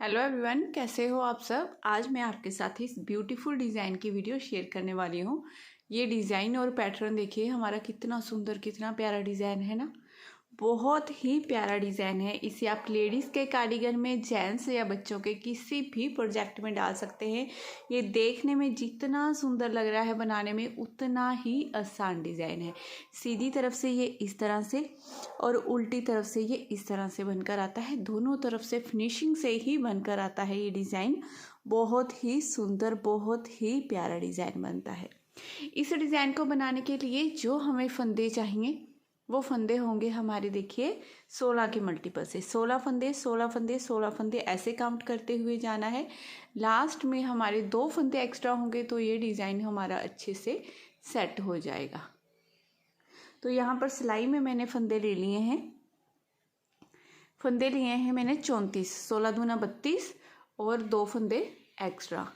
Hello everyone, कैसे हो आप सब। आज मैं आपके साथ इस ब्यूटीफुल डिज़ाइन की वीडियो शेयर करने वाली हूँ। ये डिज़ाइन और पैटर्न देखिए, हमारा कितना सुंदर कितना प्यारा डिज़ाइन है ना। बहुत ही प्यारा डिज़ाइन है। इसे आप लेडीज़ के कार्डिगन में, जेंट्स या बच्चों के किसी भी प्रोजेक्ट में डाल सकते हैं। ये देखने में जितना सुंदर लग रहा है, बनाने में उतना ही आसान डिज़ाइन है। सीधी तरफ से ये इस तरह से और उल्टी तरफ से ये इस तरह से बनकर आता है। दोनों तरफ से फिनिशिंग से ही बनकर आता है ये डिज़ाइन। बहुत ही सुंदर, बहुत ही प्यारा डिज़ाइन बनता है। इस डिज़ाइन को बनाने के लिए जो हमें फंदे चाहिए वो फंदे होंगे हमारे, देखिए 16 के मल्टीपल से 16 फंदे 16 फंदे 16 फंदे ऐसे काउंट करते हुए जाना है। लास्ट में हमारे 2 फंदे एक्स्ट्रा होंगे तो ये डिज़ाइन हमारा अच्छे से सेट हो जाएगा। तो यहाँ पर सिलाई में मैंने फंदे ले लिए हैं। फंदे लिए हैं मैंने 34, 16 दूना 32 और 2 फंदे एक्स्ट्रा।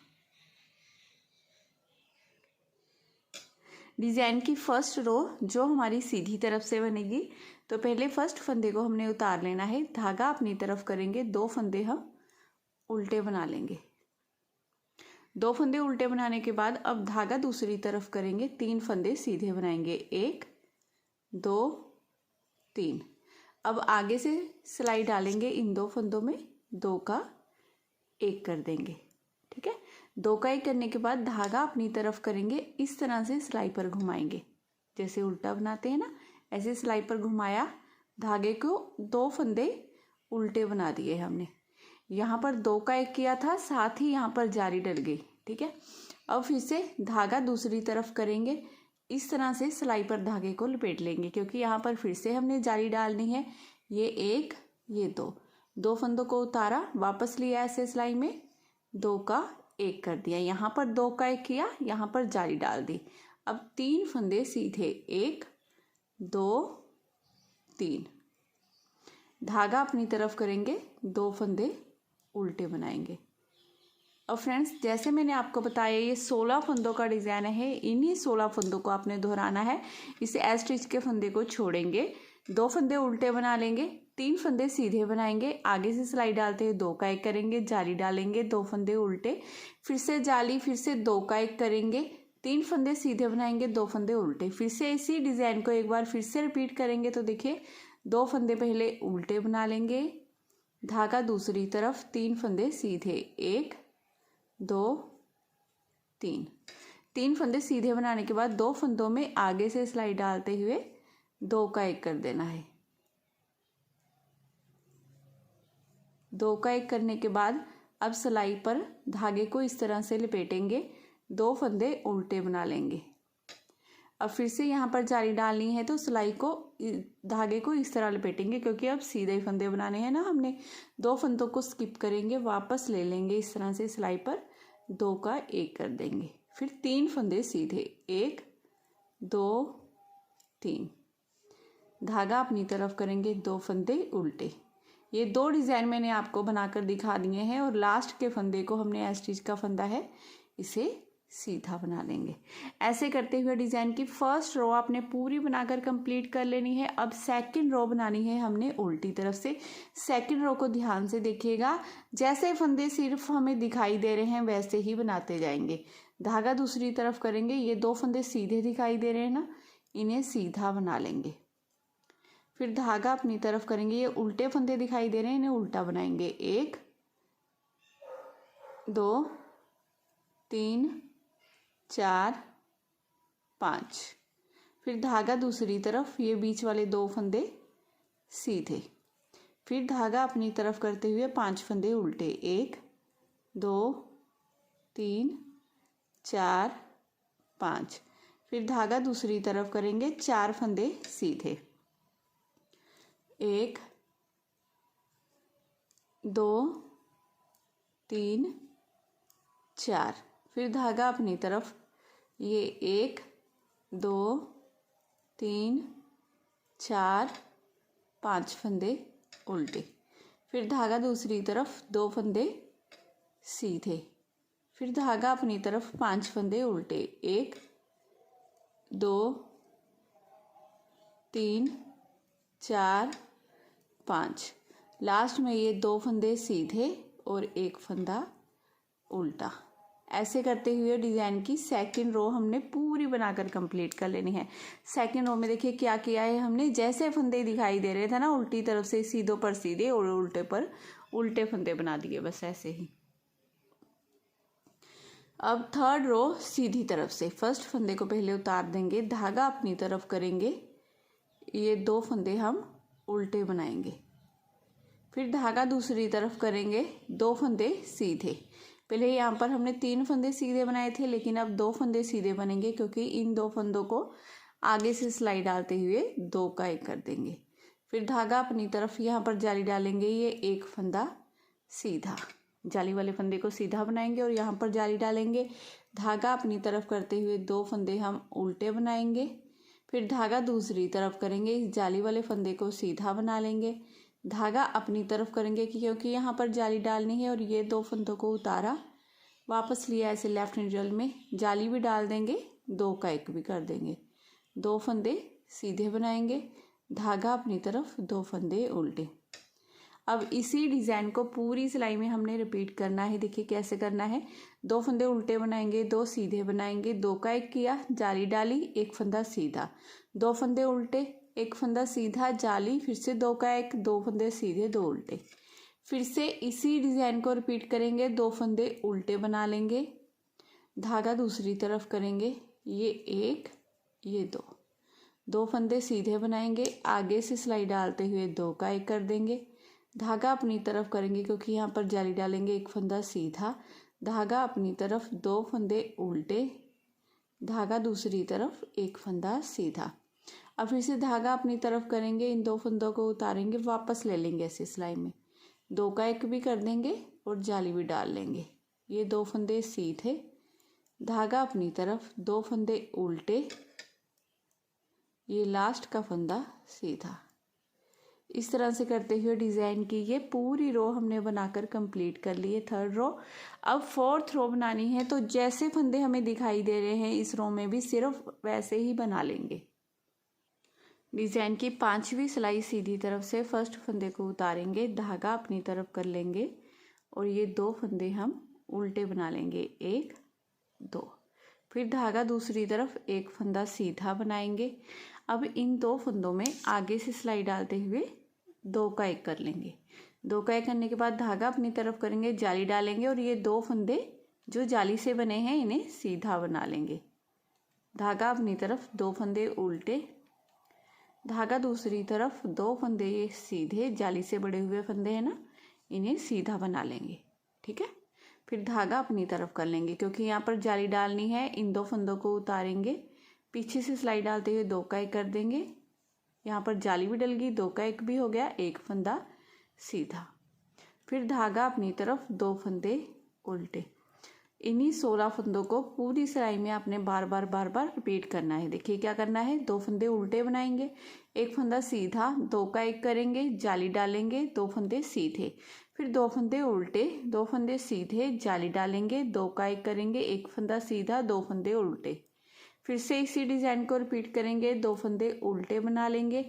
डिज़ाइन की फर्स्ट रो जो हमारी सीधी तरफ से बनेगी, तो पहले फर्स्ट फंदे को हमने उतार लेना है। धागा अपनी तरफ करेंगे, 2 फंदे हम उल्टे बना लेंगे। 2 फंदे उल्टे बनाने के बाद अब धागा दूसरी तरफ करेंगे, 3 फंदे सीधे बनाएंगे, 1 2 3। अब आगे से सिलाई डालेंगे इन 2 फंदों में, 2 का 1 कर देंगे। ठीक है, 2 का 1 करने के बाद धागा अपनी तरफ करेंगे, इस तरह से सिलाई पर घुमाएंगे। जैसे उल्टा बनाते हैं ना, ऐसे सिलाई पर घुमाया, धागे को 2 फंदे उल्टे बना दिए हमने। यहाँ पर 2 का 1 किया था, साथ ही यहाँ पर जारी डल गई। ठीक है, अब फिर से धागा दूसरी तरफ करेंगे, इस तरह से सिलाई पर धागे को लपेट लेंगे, क्योंकि यहाँ पर फिर से हमने जारी डालनी है। ये 1 ये 2 फंदों को उतारा, वापस लिया ऐसे सिलाई में, 2 का 1 कर दिया, यहाँ पर 2 का 1 किया, यहाँ पर जारी डाल दी। अब 3 फंदे सीधे, 1 2 3। धागा अपनी तरफ करेंगे, 2 फंदे उल्टे बनाएंगे। अब फ्रेंड्स, जैसे मैंने आपको बताया ये 16 फंदों का डिज़ाइन है। इन्हीं 16 फंदों को आपने दोहराना है। इसे एज स्टिच के फंदे को छोड़ेंगे, 2 फंदे उल्टे बना लेंगे, 3 फंदे सीधे बनाएंगे, आगे से सिलाई डालते हैं, 2 का 1 करेंगे, जारी डालेंगे, 2 फंदे उल्टे, फिर से जाली, फिर से 2 का 1 करेंगे, 3 फंदे सीधे बनाएंगे, 2 फंदे उल्टे, फिर से इसी डिज़ाइन को एक बार फिर से रिपीट करेंगे। तो देखिए 2 फंदे पहले उल्टे बना लेंगे, धागा दूसरी तरफ, 3 फंदे सीधे, 1 2 3 फंदे सीधे बनाने के बाद 2 फंदों में आगे से सिलाई डालते हुए 2 का 1 कर देना है। 2 का 1 करने के बाद अब सिलाई पर धागे को इस तरह से लपेटेंगे, 2 फंदे उल्टे बना लेंगे। अब फिर से यहाँ पर जारी डालनी है, तो सिलाई को, धागे को इस तरह लपेटेंगे, क्योंकि अब सीधे फंदे बनाने हैं ना हमने। 2 फंदों को स्किप करेंगे, वापस ले लेंगे इस तरह से सिलाई पर, 2 का 1 कर देंगे, फिर 3 फंदे सीधे, 1 2 3। धागा अपनी तरफ करेंगे, 2 फंदे उल्टे। ये 2 डिज़ाइन मैंने आपको बनाकर दिखा दिए हैं, और लास्ट के फंदे को हमने एज स्टिच का फंदा है, इसे सीधा बना लेंगे। ऐसे करते हुए डिज़ाइन की फर्स्ट रो आपने पूरी बनाकर कंप्लीट कर लेनी है। अब सेकंड रो बनानी है हमने उल्टी तरफ से। सेकंड रो को ध्यान से देखिएगा, जैसे फंदे सिर्फ हमें दिखाई दे रहे हैं वैसे ही बनाते जाएंगे। धागा दूसरी तरफ करेंगे, ये 2 फंदे सीधे दिखाई दे रहे हैं ना, इन्हें सीधा बना लेंगे। फिर धागा अपनी तरफ करेंगे, ये उल्टे फंदे दिखाई दे रहे हैं, इन्हें उल्टा बनाएंगे, 1 2 3 4 5। फिर धागा दूसरी तरफ, ये बीच वाले 2 फंदे सीधे, फिर धागा अपनी तरफ करते हुए 5 फंदे उल्टे, 1 2 3 4 5। फिर धागा दूसरी तरफ करेंगे, 4 फंदे सीधे, 1 2 3 4। फिर धागा अपनी तरफ, ये 1 2 3 4 5 फंदे उल्टे, फिर धागा दूसरी तरफ, 2 फंदे सीधे, फिर धागा अपनी तरफ, 5 फंदे उल्टे, 1 2 3 4 5। लास्ट में ये 2 फंदे सीधे और एक फंदा उल्टा। ऐसे करते हुए डिज़ाइन की सेकंड रो हमने पूरी बनाकर कंप्लीट कर लेनी है। सेकंड रो में देखिए क्या किया है हमने, जैसे फंदे दिखाई दे रहे थे ना उल्टी तरफ से सीधों पर सीधे और उल्टे पर उल्टे फंदे बना दिए, बस ऐसे ही। अब थर्ड रो सीधी तरफ से फर्स्ट फंदे को पहले उतार देंगे, धागा अपनी तरफ करेंगे, ये 2 फंदे हम उल्टे बनाएंगे, फिर धागा दूसरी तरफ करेंगे, 2 फंदे सीधे। पहले यहाँ पर हमने 3 फंदे सीधे बनाए थे, लेकिन अब 2 फंदे सीधे बनेंगे क्योंकि इन 2 फंदों को आगे से सिलाई डालते हुए 2 का 1 कर देंगे। फिर धागा अपनी तरफ यहाँ पर जाली डालेंगे, ये 1 फंदा सीधा, जाली वाले फंदे को सीधा बनाएंगे और यहाँ पर जाली डालेंगे। धागा अपनी तरफ करते हुए 2 फंदे हम उल्टे बनाएंगे, फिर धागा दूसरी तरफ करेंगे, इस जाली वाले फंदे को सीधा बना लेंगे। धागा अपनी तरफ करेंगे क्योंकि यहाँ पर जाली डालनी है और ये 2 फंदों को उतारा, वापस लिया ऐसे लेफ्ट नीडल में, जाली भी डाल देंगे, 2 का 1 भी कर देंगे, 2 फंदे सीधे बनाएंगे, धागा अपनी तरफ, 2 फंदे उल्टे। अब इसी डिज़ाइन को पूरी सिलाई में हमने रिपीट करना है। देखिए कैसे करना है, 2 फंदे उल्टे बनाएंगे, 2 सीधे बनाएंगे, 2 का 1 किया, जाली डाली, 1 फंदा सीधा, 2 फंदे उल्टे, 1 फंदा सीधा, जाली, फिर से 2 का 1, 2 फंदे सीधे, 2 उल्टे। फिर से इसी डिज़ाइन को रिपीट करेंगे, 2 फंदे उल्टे बना लेंगे, धागा दूसरी तरफ करेंगे, ये 1, ये 2, 2 फंदे सीधे बनाएंगे, आगे से सिलाई डालते हुए 2 का 1 कर देंगे, धागा अपनी तरफ करेंगे क्योंकि यहाँ पर जाली डालेंगे, 1 फंदा सीधा, धागा अपनी तरफ, 2 फंदे उल्टे, धागा दूसरी तरफ, 1 फंदा सीधा। अब फिर से धागा अपनी तरफ करेंगे, इन 2 फंदों को उतारेंगे, वापस ले लेंगे ऐसे सिलाई में, 2 का 1 भी कर देंगे और जाली भी डाल लेंगे, ये 2 फंदे सीधे, धागा अपनी तरफ, 2 फंदे उल्टे, ये लास्ट का फंदा सीधा। इस तरह से करते हुए डिज़ाइन की ये पूरी रो हमने बनाकर कंप्लीट कर ली है, थर्ड रो। अब फोर्थ रो बनानी है, तो जैसे फंदे हमें दिखाई दे रहे हैं इस रो में भी सिर्फ वैसे ही बना लेंगे। डिज़ाइन की 5वीं सिलाई सीधी तरफ से फर्स्ट फंदे को उतारेंगे, धागा अपनी तरफ कर लेंगे और ये 2 फंदे हम उल्टे बना लेंगे, 1 2, फिर धागा दूसरी तरफ, 1 फंदा सीधा बनाएंगे। अब इन 2 फंदों में आगे से सिलाई डालते हुए 2 का 1 कर लेंगे, 2 का 1 करने के बाद धागा अपनी तरफ करेंगे, जाली डालेंगे और ये 2 फंदे जो जाली से बने हैं इन्हें सीधा बना लेंगे, धागा अपनी तरफ, 2 फंदे उल्टे, धागा दूसरी तरफ, 2 फंदे ये सीधे, जाली से बड़े हुए फंदे हैं ना, इन्हें सीधा बना लेंगे, ठीक है। फिर धागा अपनी तरफ कर लेंगे क्योंकि यहाँ पर जाली डालनी है, इन 2 फंदों को उतारेंगे, पीछे से सिलाई डालते हुए 2 का 1 कर देंगे, यहाँ पर जाली भी डल गई, 2 का 1 भी हो गया, 1 फंदा सीधा, फिर धागा अपनी तरफ, 2 फंदे उल्टे। इन्हीं 16 फंदों को पूरी सिलाई में आपने बार बार रिपीट करना है। देखिए क्या करना है, 2 फंदे उल्टे बनाएंगे, 1 फंदा सीधा, 2 का 1 करेंगे, जाली डालेंगे, 2 फंदे सीधे, फिर 2 फंदे उल्टे, 2 फंदे सीधे, जाली डालेंगे, 2 का 1 करेंगे, 1 फंदा सीधा, 2 फंदे उल्टे। फिर से इसी डिज़ाइन को रिपीट करेंगे, 2 फंदे उल्टे बना लेंगे,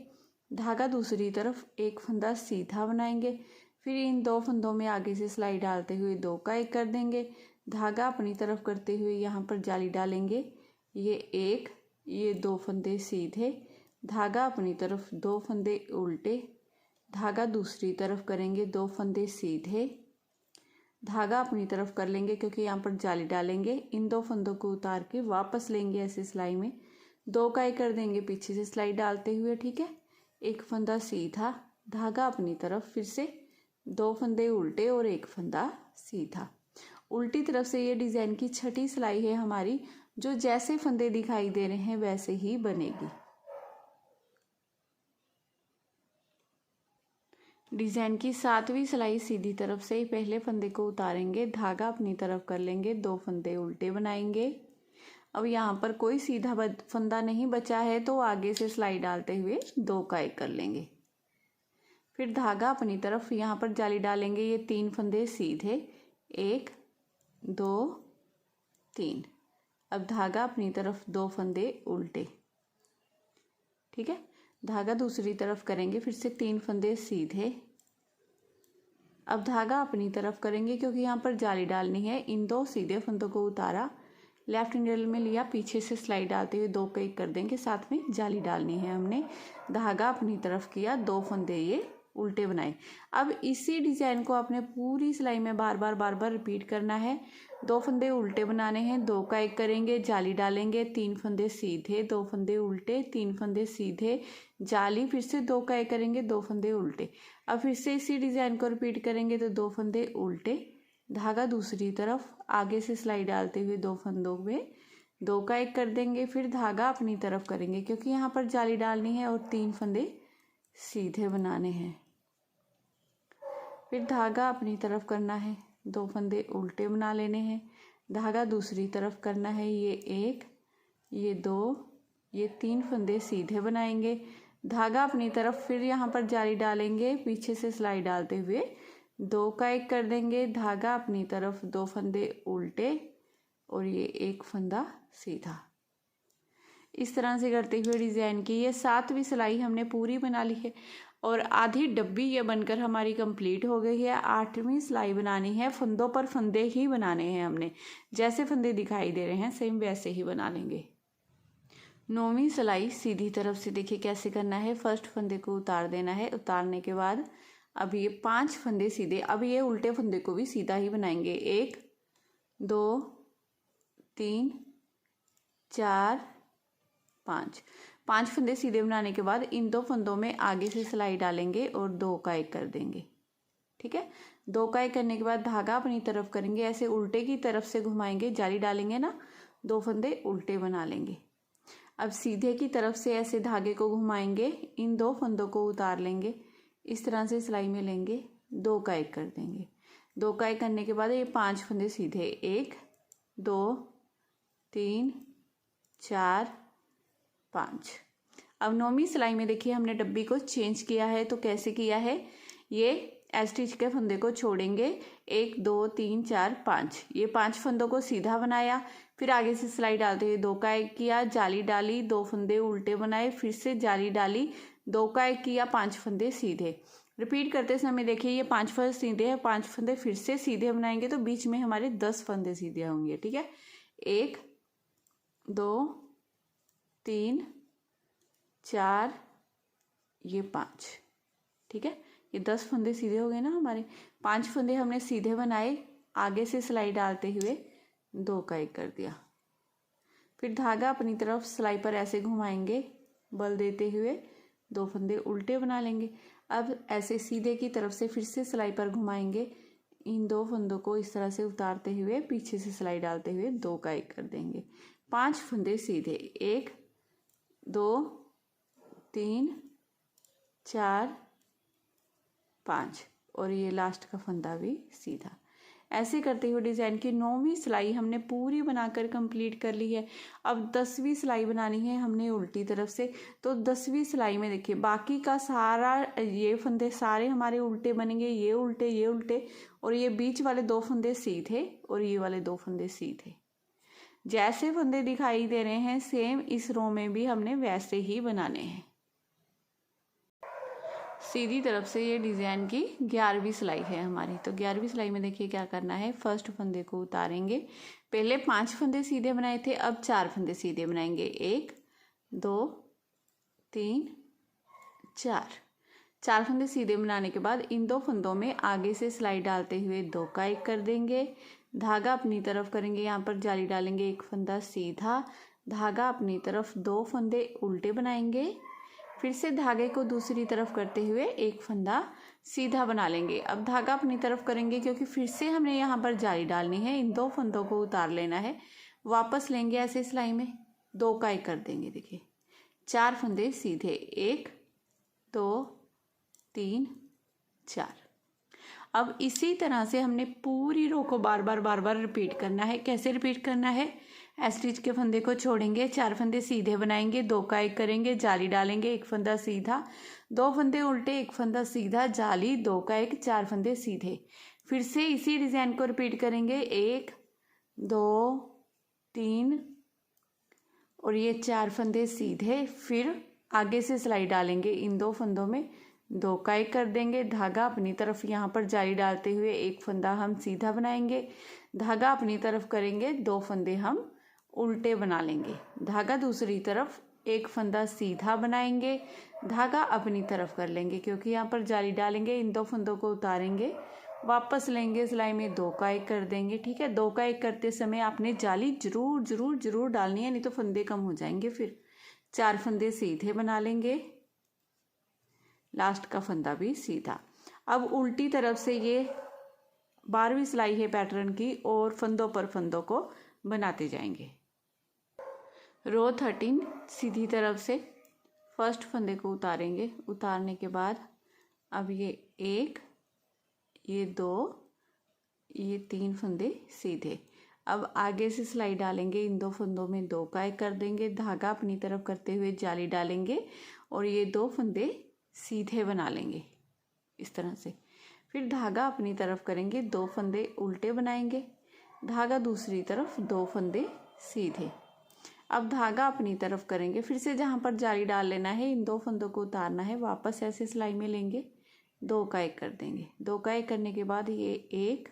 धागा दूसरी तरफ, 1 फंदा सीधा बनाएंगे, फिर इन 2 फंदों में आगे से सिलाई डालते हुए 2 का 1 कर देंगे, धागा अपनी तरफ करते हुए यहाँ पर जाली डालेंगे, ये 1, ये 2 फंदे सीधे, धागा अपनी तरफ, 2 फंदे उल्टे, धागा दूसरी तरफ करेंगे, 2 फंदे सीधे, धागा अपनी तरफ कर लेंगे क्योंकि यहाँ पर जाली डालेंगे, इन 2 फंदों को उतार के वापस लेंगे ऐसे सिलाई में, 2 का 1 कर देंगे पीछे से सिलाई डालते हुए, ठीक है। 1 फंदा सीधा, धागा अपनी तरफ, फिर से 2 फंदे उल्टे और 1 फंदा सीधा। उल्टी तरफ से ये डिज़ाइन की 6ठी सिलाई है हमारी, जो जैसे फंदे दिखाई दे रहे हैं वैसे ही बनेगी। डिज़ाइन की 7वीं सिलाई सीधी तरफ से पहले फंदे को उतारेंगे, धागा अपनी तरफ कर लेंगे, 2 फंदे उल्टे बनाएंगे। अब यहाँ पर कोई सीधा फंदा नहीं बचा है तो आगे से सिलाई डालते हुए 2 का 1 कर लेंगे, फिर धागा अपनी तरफ, यहाँ पर जाली डालेंगे, ये 3 फंदे सीधे, 1 2 3, अब धागा अपनी तरफ, 2 फंदे उल्टे, ठीक है। धागा दूसरी तरफ करेंगे, फिर से 3 फंदे सीधे, अब धागा अपनी तरफ करेंगे क्योंकि यहाँ पर जाली डालनी है। इन 2 सीधे फंदों को उतारा, लेफ्ट निडल में लिया, पीछे से सिलाई डालते हुए 2 का 1 कर देंगे, साथ में जाली डालनी है हमने। धागा अपनी तरफ किया, 2 फंदे ये उल्टे बनाए। अब इसी डिज़ाइन को आपने पूरी सिलाई में बार बार रिपीट करना है। 2 फंदे उल्टे बनाने हैं, 2 का 1 करेंगे, जाली डालेंगे, 3 फंदे सीधे, 2 फंदे उल्टे, 3 फंदे सीधे, जाली, फिर से 2 का 1 करेंगे, 2 फंदे उल्टे। अब फिर से इसी डिज़ाइन को रिपीट करेंगे तो 2 फंदे उल्टे, धागा दूसरी तरफ, आगे से सिलाई डालते हुए 2 फंदों में 2 का 1 कर देंगे, फिर धागा अपनी तरफ करेंगे क्योंकि यहाँ पर जाली डालनी है और 3 फंदे सीधे बनाने हैं। फिर धागा अपनी तरफ करना है, 2 फंदे उल्टे बना लेने हैं, धागा दूसरी तरफ करना है, ये 1, ये 2, ये 3 फंदे सीधे बनाएंगे, धागा अपनी तरफ, फिर यहाँ पर जाली डालेंगे, पीछे से सिलाई डालते हुए 2 का 1 कर देंगे, धागा अपनी तरफ, 2 फंदे उल्टे और ये 1 फंदा सीधा। इस तरह से करते हुए डिज़ाइन की ये 7वीं सिलाई हमने पूरी बना ली है और आधी डब्बी ये बनकर हमारी कंप्लीट हो गई है। 8वीं सिलाई बनानी है, फंदों पर फंदे ही बनाने हैं हमने, जैसे फंदे दिखाई दे रहे हैं सेम वैसे ही बना लेंगे। 9वीं सिलाई सीधी तरफ से देखिए कैसे करना है। फर्स्ट फंदे को उतार देना है, उतारने के बाद अब ये 5 फंदे सीधे, अब ये उल्टे फंदे को भी सीधा ही बनाएंगे। 1 2 3 4 5 फंदे सीधे बनाने के बाद इन 2 फंदों में आगे से सिलाई डालेंगे और 2 का 1 कर देंगे। ठीक है, 2 का 1 करने के बाद धागा अपनी तरफ करेंगे, ऐसे उल्टे की तरफ से घुमाएंगे, जाली डालेंगे ना, 2 फंदे उल्टे बना लेंगे। अब सीधे की तरफ से ऐसे धागे को घुमाएंगे, इन 2 फंदों को उतार लेंगे, इस तरह से सिलाई में लेंगे, 2 का 1 कर देंगे। 2 का 1 करने के बाद ये 5 फंदे सीधे, 1 2 3 4 5। अब 9वीं सिलाई में देखिए हमने डब्बी को चेंज किया है, तो कैसे किया है, ये स्टिच के फंदे को छोड़ेंगे, 1 2 3 4 5, ये 5 फंदों को सीधा बनाया, फिर आगे से सिलाई डालते हुए 2 का 1 किया, जाली डाली, 2 फंदे उल्टे बनाए, फिर से जाली डाली, 2 का 1 किया, 5 फंदे सीधे। रिपीट करते समय देखिए ये 5 फंदे सीधे हैं, 5 फंदे फिर से सीधे बनाएंगे तो बीच में हमारे 10 फंदे सीधे होंगे। ठीक है, 1 2 3 4 ये 5। ठीक है, ये 10 फंदे सीधे हो गए ना हमारे। 5 फंदे हमने सीधे बनाए, आगे से सिलाई डालते हुए 2 का 1 कर दिया, फिर धागा अपनी तरफ सिलाई पर ऐसे घुमाएंगे, बल देते हुए 2 फंदे उल्टे बना लेंगे। अब ऐसे सीधे की तरफ से फिर से सिलाई पर घुमाएंगे, इन 2 फंदों को इस तरह से उतारते हुए पीछे से सिलाई डालते हुए 2 का 1 कर देंगे। 5 फंदे सीधे, 1 2 3 4 5 और ये लास्ट का फंदा भी सीधा। ऐसे करते हुए डिज़ाइन की 9वीं सिलाई हमने पूरी बनाकर कंप्लीट कर ली है। अब 10वीं सिलाई बनानी है हमने उल्टी तरफ से, तो 10वीं सिलाई में देखिए बाकी का सारा ये फंदे सारे हमारे उल्टे बनेंगे, ये उल्टे और ये बीच वाले 2 फंदे सीधे और ये वाले 2 फंदे सीधे। जैसे फंदे दिखाई दे रहे हैं सेम इस रो में भी हमने वैसे ही बनाने हैं। सीधी तरफ से ये डिज़ाइन की 11वीं सिलाई है हमारी। तो 11वीं सिलाई में देखिए क्या करना है, फर्स्ट फंदे को उतारेंगे, पहले 5 फंदे सीधे बनाए थे, अब 4 फंदे सीधे बनाएंगे, 1 2 3 4 फंदे सीधे बनाने के बाद इन 2 फंदों में आगे से सिलाई डालते हुए 2 का 1 कर देंगे, धागा अपनी तरफ करेंगे, यहाँ पर जाली डालेंगे, 1 फंदा सीधा, धागा अपनी तरफ, 2 फंदे उल्टे बनाएंगे, फिर से धागे को दूसरी तरफ करते हुए 1 फंदा सीधा बना लेंगे। अब धागा अपनी तरफ करेंगे क्योंकि फिर से हमने यहाँ पर जाली डालनी है, इन 2 फंदों को उतार लेना है, वापस लेंगे ऐसे सिलाई में, 2 का 1 कर देंगे। देखिए 4 फंदे सीधे, 1 2 3 4। अब इसी तरह से हमने पूरी रो को बार बार रिपीट करना है। कैसे रिपीट करना है, स्टिच के फंदे को छोड़ेंगे, 4 फंदे सीधे बनाएंगे, 2 का 1 करेंगे, जाली डालेंगे, 1 फंदा सीधा, 2 फंदे उल्टे, 1 फंदा सीधा, जाली, 2 का 1, 4 फंदे सीधे। फिर से इसी डिज़ाइन को रिपीट करेंगे, 1 2 3 और ये 4 फंदे सीधे, फिर आगे से सिलाई डालेंगे, इन 2 फंदों में 2 का 1 कर देंगे, धागा अपनी तरफ यहाँ पर जाली डालते हुए एक फंदा हम सीधा बनाएंगे, धागा अपनी तरफ करेंगे, 2 फंदे हम उल्टे बना लेंगे, धागा दूसरी तरफ एक फंदा सीधा बनाएंगे, धागा अपनी तरफ कर लेंगे, क्योंकि यहाँ पर जाली डालेंगे, इन 2 फंदों को उतारेंगे, वापस लेंगे सिलाई में, 2 का 1 कर देंगे। ठीक है, 2 का 1 करते समय आपने जाली जरूर जरूर जरूर डालनी है, नहीं तो फंदे कम हो जाएंगे। फिर 4 फंदे सीधे बना लेंगे, लास्ट का फंदा भी सीधा। अब उल्टी तरफ से ये 12वीं सिलाई है पैटर्न की, और फंदों पर फंदों को बनाते जाएंगे। रो 13 सीधी तरफ से फर्स्ट फंदे को उतारेंगे, उतारने के बाद अब ये 1, ये 2, ये 3 फंदे सीधे। अब आगे से सिलाई डालेंगे, इन 2 फंदों में 2 का 1 कर देंगे, धागा अपनी तरफ करते हुए जाली डालेंगे और ये 2 फंदे सीधे बना लेंगे इस तरह से। फिर धागा अपनी तरफ करेंगे, 2 फंदे उल्टे बनाएंगे, धागा दूसरी तरफ, 2 फंदे सीधे। अब धागा अपनी तरफ करेंगे, फिर से जहाँ पर जाली डाल लेना है, इन 2 फंदों को उतारना है, वापस ऐसे सिलाई में लेंगे, 2 का 1 कर देंगे, 2 का 1 करने के बाद ये 1,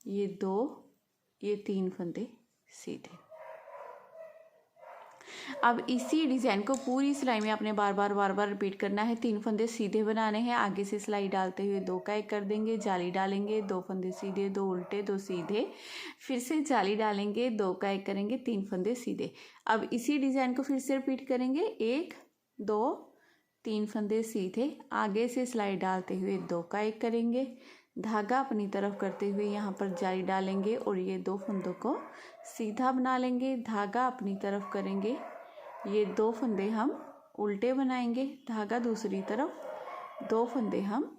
ये 2, ये 3 फंदे सीधे। अब इसी डिज़ाइन को पूरी सिलाई में आपने बार बार रिपीट करना है। 3 फंदे सीधे बनाने हैं, आगे से सिलाई डालते हुए 2 का 1 कर देंगे, जाली डालेंगे, 2 फंदे सीधे, 2 उल्टे, 2 सीधे, फिर से जाली डालेंगे, 2 का 1 करेंगे, 3 फंदे सीधे। अब इसी डिज़ाइन को फिर से रिपीट करेंगे, 1, 2, 3 फंदे सीधे, आगे से सिलाई डालते हुए 2 का 1 करेंगे, धागा अपनी तरफ करते हुए यहाँ पर जाली डालेंगे और ये 2 फंदों को सीधा बना लेंगे, धागा अपनी तरफ करेंगे, ये 2 फंदे हम उल्टे बनाएंगे, धागा दूसरी तरफ, 2 फंदे हम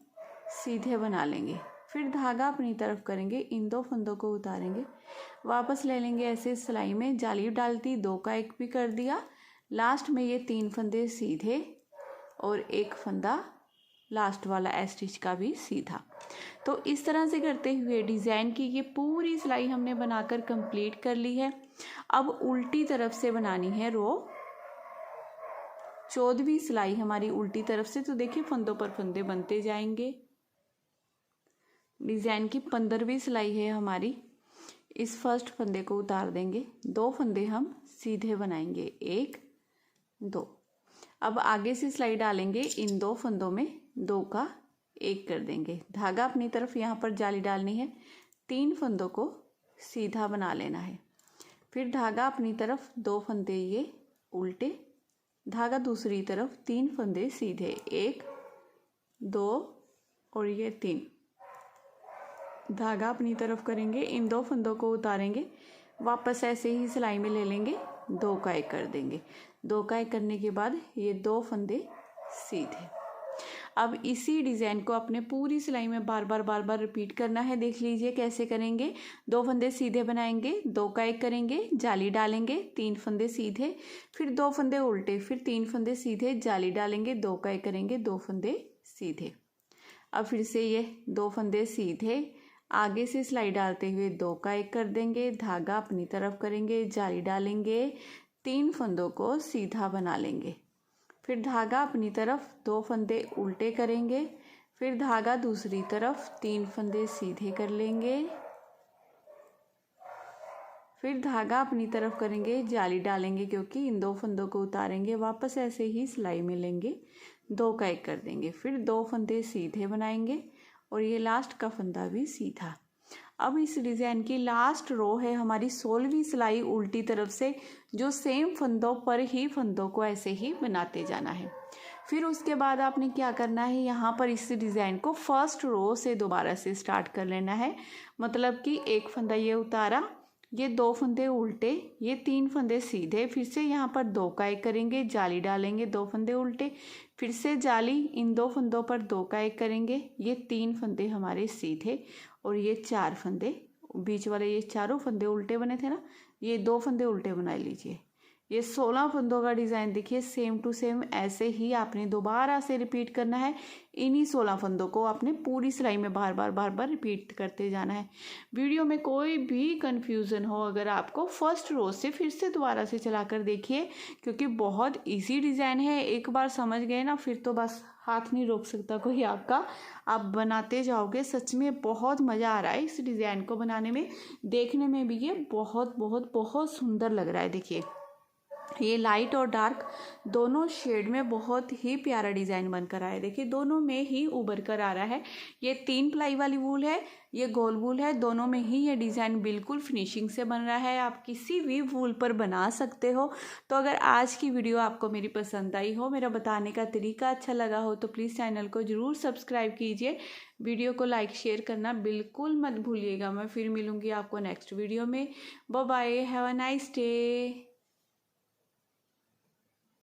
सीधे बना लेंगे, फिर धागा अपनी तरफ करेंगे, इन 2 फंदों को उतारेंगे, वापस ले लेंगे ऐसे सिलाई में, जाली डालती, 2 का 1 भी कर दिया, लास्ट में ये 3 फंदे सीधे और 1 फंदा लास्ट वाला एस स्टिच का भी सीधा। तो इस तरह से करते हुए डिज़ाइन की ये पूरी सिलाई हमने बनाकर कंप्लीट कर ली है। अब उल्टी तरफ से बनानी है रो 14वीं सिलाई हमारी उल्टी तरफ से। तो देखिए फंदों पर फंदे बनते जाएंगे। डिज़ाइन की 15वीं सिलाई है हमारी। इस फर्स्ट फंदे को उतार देंगे, 2 फंदे हम सीधे बनाएंगे, 1, 2। अब आगे से सिलाई डालेंगे, इन 2 फंदों में 2 का 1 कर देंगे, धागा अपनी तरफ यहाँ पर जाली डालनी है, 3 फंदों को सीधा बना लेना है, फिर धागा अपनी तरफ, 2 फंदे ये उल्टे, धागा दूसरी तरफ, 3 फंदे सीधे, 1, 2 और ये 3, धागा अपनी तरफ करेंगे, इन 2 फंदों को उतारेंगे, वापस ऐसे ही सिलाई में ले लेंगे, 2 का 1 कर देंगे, 2 का 1 करने के बाद ये 2 फंदे सीधे। अब इसी डिज़ाइन को अपने पूरी सिलाई में बार बार रिपीट करना है। देख लीजिए कैसे करेंगे। 2 फंदे सीधे बनाएंगे, 2 का 1 करेंगे, जाली डालेंगे, 3 फंदे सीधे, फिर 2 फंदे उल्टे, फिर 3 फंदे सीधे, जाली डालेंगे, 2 का 1 करेंगे, 2 फंदे सीधे। अब फिर से ये 2 फंदे सीधे, आगे से सिलाई डालते हुए 2 का 1 कर देंगे, धागा अपनी तरफ करेंगे, जाली डालेंगे, 3 फंदों को सीधा बना लेंगे, फिर धागा अपनी तरफ, 2 फंदे उल्टे करेंगे, फिर धागा दूसरी तरफ, 3 फंदे सीधे कर लेंगे, फिर धागा अपनी तरफ करेंगे, जाली डालेंगे क्योंकि इन 2 फंदों को उतारेंगे, वापस ऐसे ही सिलाई में लेंगे, 2 का 1 कर देंगे, फिर 2 फंदे सीधे बनाएंगे और ये लास्ट का फंदा भी सीधा। अब इस डिज़ाइन की लास्ट रो है हमारी 16वीं सिलाई उल्टी तरफ से, जो सेम फंदों पर ही फंदों को ऐसे ही बनाते जाना है। फिर उसके बाद आपने क्या करना है, यहाँ पर इस डिज़ाइन को फर्स्ट रो से दोबारा से स्टार्ट कर लेना है। मतलब कि 1 फंदा ये उतारा, ये 2 फंदे उल्टे, ये 3 फंदे सीधे, फिर से यहाँ पर 2 का 1 करेंगे, जाली डालेंगे, 2 फंदे उल्टे, फिर से जाली, इन 2 फंदों पर 2 का 1 करेंगे, ये 3 फंदे हमारे सीधे और ये 4 फंदे, बीच वाले ये चारों फंदे उल्टे बने थे ना, ये 2 फंदे उल्टे बना लीजिए। ये 16 फंदों का डिज़ाइन देखिए सेम टू सेम ऐसे ही आपने दोबारा से रिपीट करना है। इन्हीं 16 फंदों को आपने पूरी सिलाई में बार बार रिपीट करते जाना है। वीडियो में कोई भी कन्फ्यूज़न हो अगर आपको, फर्स्ट रो से फिर से दोबारा से चला कर देखिए, क्योंकि बहुत ईजी डिज़ाइन है। एक बार समझ गए ना, फिर तो बस हाथ नहीं रोक सकता कोई आपका। आप बनाते जाओगे, सच में बहुत मज़ा आ रहा है इस डिज़ाइन को बनाने में। देखने में भी ये बहुत बहुत बहुत सुंदर लग रहा है। देखिए ये लाइट और डार्क दोनों शेड में बहुत ही प्यारा डिज़ाइन बनकर आया है। देखिए दोनों में ही उभर कर आ रहा है। ये 3 प्लाई वाली वूल है, ये गोल वूल है, दोनों में ही ये डिज़ाइन बिल्कुल फिनिशिंग से बन रहा है। आप किसी भी वूल पर बना सकते हो। तो अगर आज की वीडियो आपको मेरी पसंद आई हो, मेरा बताने का तरीका अच्छा लगा हो, तो प्लीज़ चैनल को ज़रूर सब्सक्राइब कीजिए। वीडियो को लाइक शेयर करना बिल्कुल मत भूलिएगा। मैं फिर मिलूँगी आपको नेक्स्ट वीडियो में। Bye bye, have a nice day.